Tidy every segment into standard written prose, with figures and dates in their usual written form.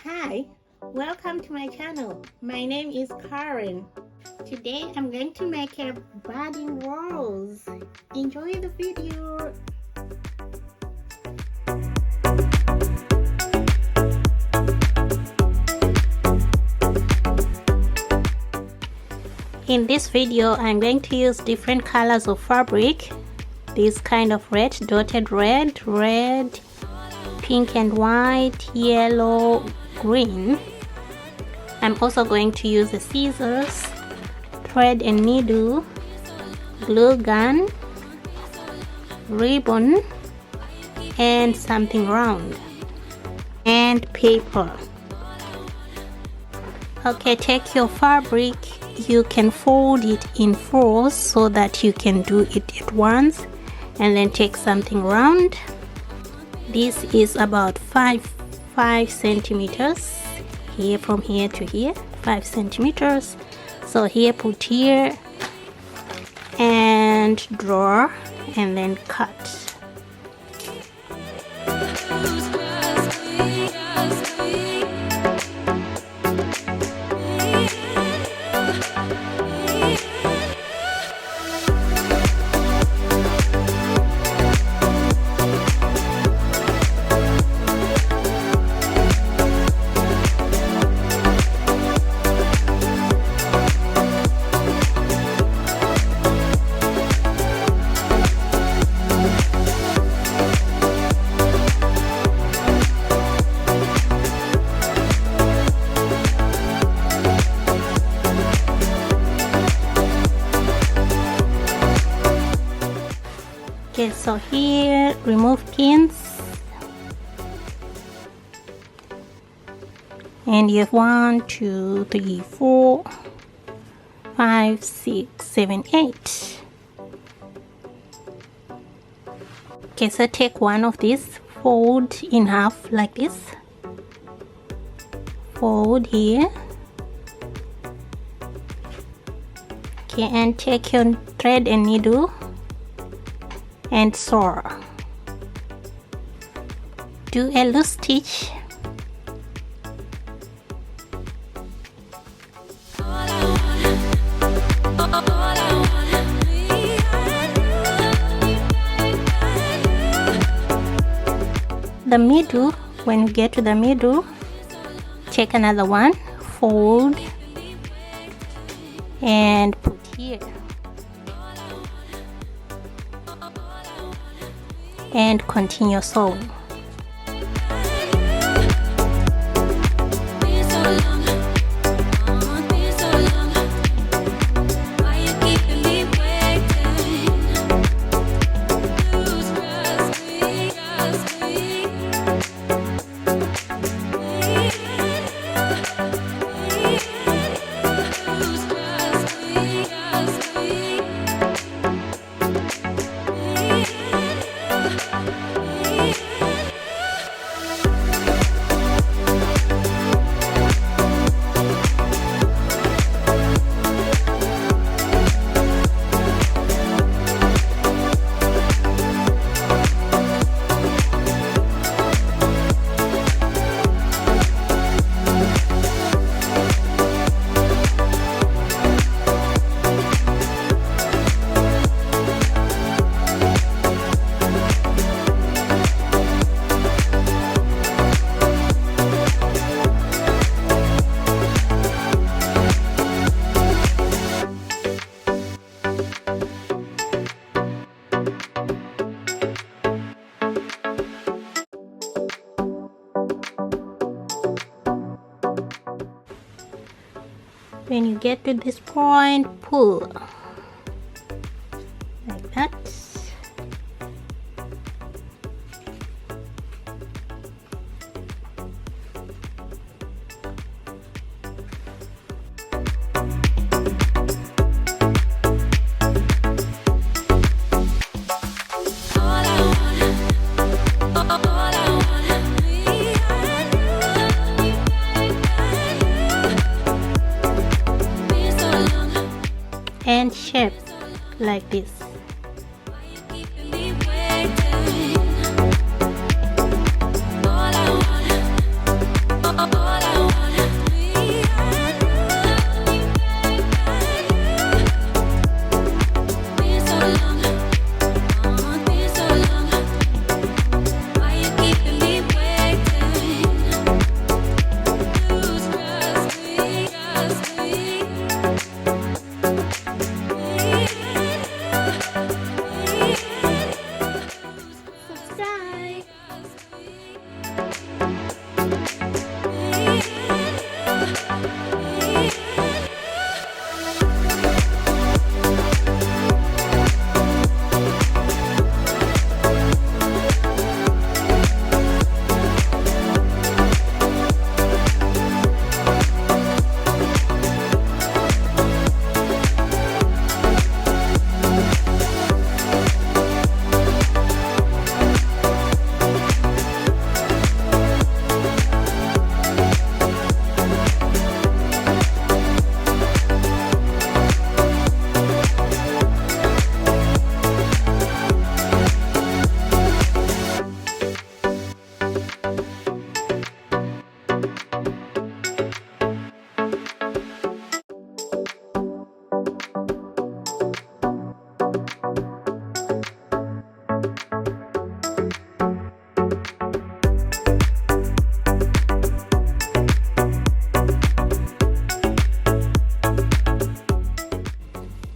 Hi, welcome to my channel. My name is Karen. Today I'm going to make a budding rose. Enjoy the video. In this video, I'm going to use different colors of fabric. This kind of red, dotted red, pink and white, yellow, green. I'm also going to use the scissors, thread and needle, glue gun, ribbon, and something round, and paper. Okay, take your fabric. You can fold it in fours so that you can do it at once, and then take something round. This is about 5 centimeters here, from here to here, 5 centimeters. So here, put here and draw and then cut. Okay, so here, remove pins, and you have 1, 2, 3, 4, 5, 6, 7, 8. Okay, so take one of these, fold in half like this, fold here. Okay, and take your thread and needle and sew. Do a loose stitch. The middle, when you get to the middle, take another one, fold and put here, and continue sewing. When you get to this point, pull like that. And shape like this. All I want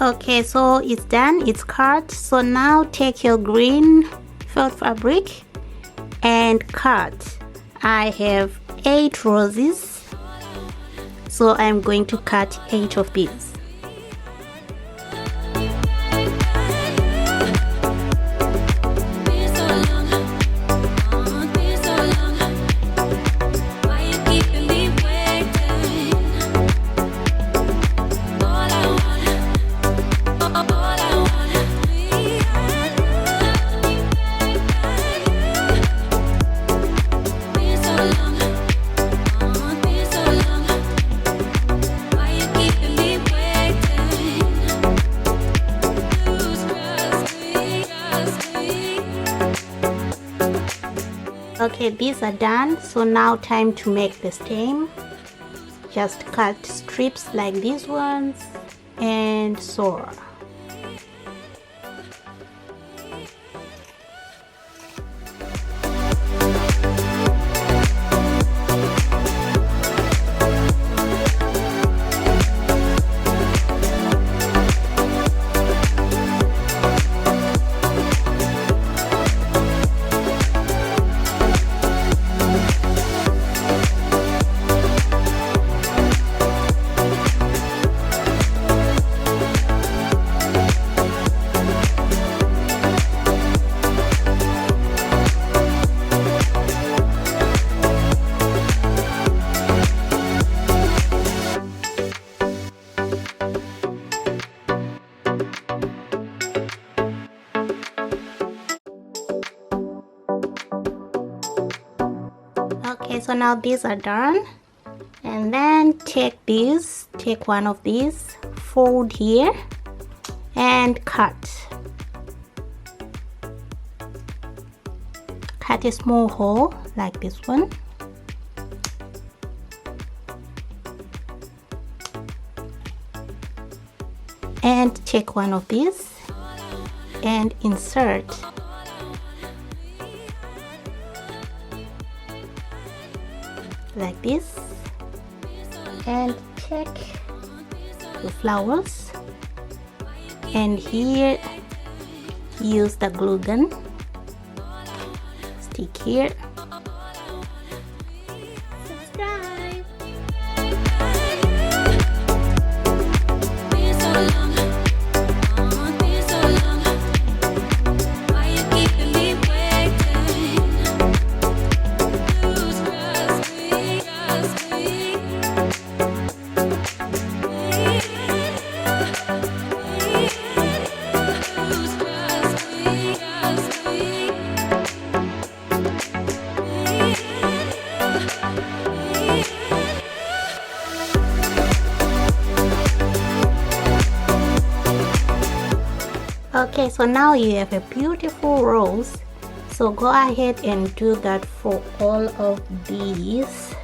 Okay, so it's done, it's cut. So now take your green felt fabric and cut. I have 8 roses, so I'm going to cut 8 of these. Okay, these are done. So now time to make the stem. Just cut strips like these ones and sew. Okay, so now these are done, and then take one of these, fold here and cut a small hole like this one, and take one of these and insert like this, and take the flowers and here use the glue gun, stick here. Subscribe. Okay, so now you have a beautiful rose. So go ahead and do that for all of these.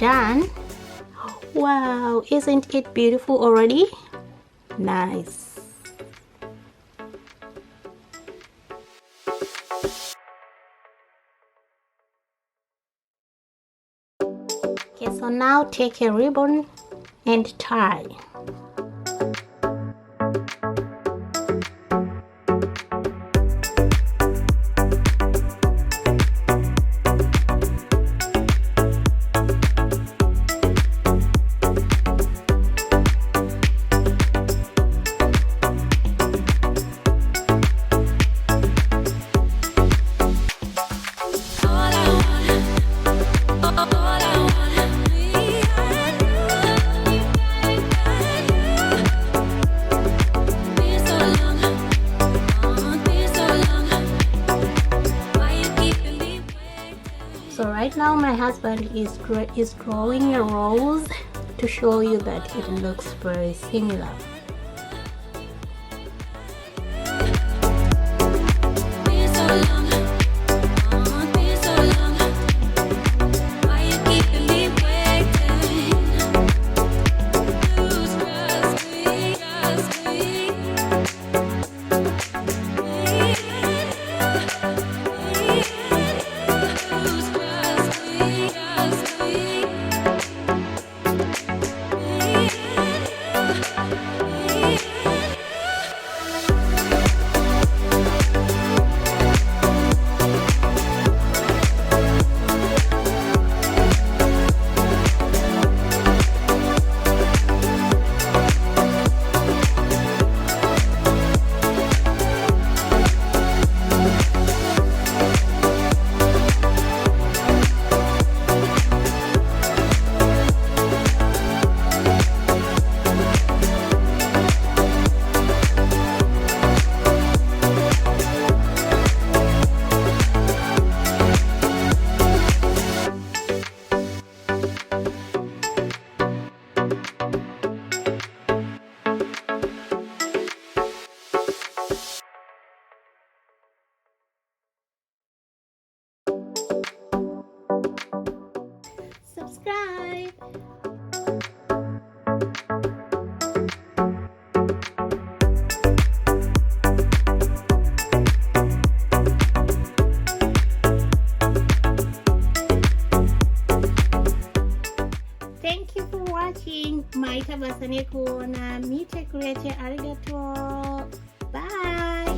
done. Wow, isn't it beautiful already? Nice. Okay, so now take a ribbon and tie. So right now my husband is drawing a rose to show you that it looks very similar. Subscribe. Thank you for watching. Maita basane kuona mite kurete arigato. Bye.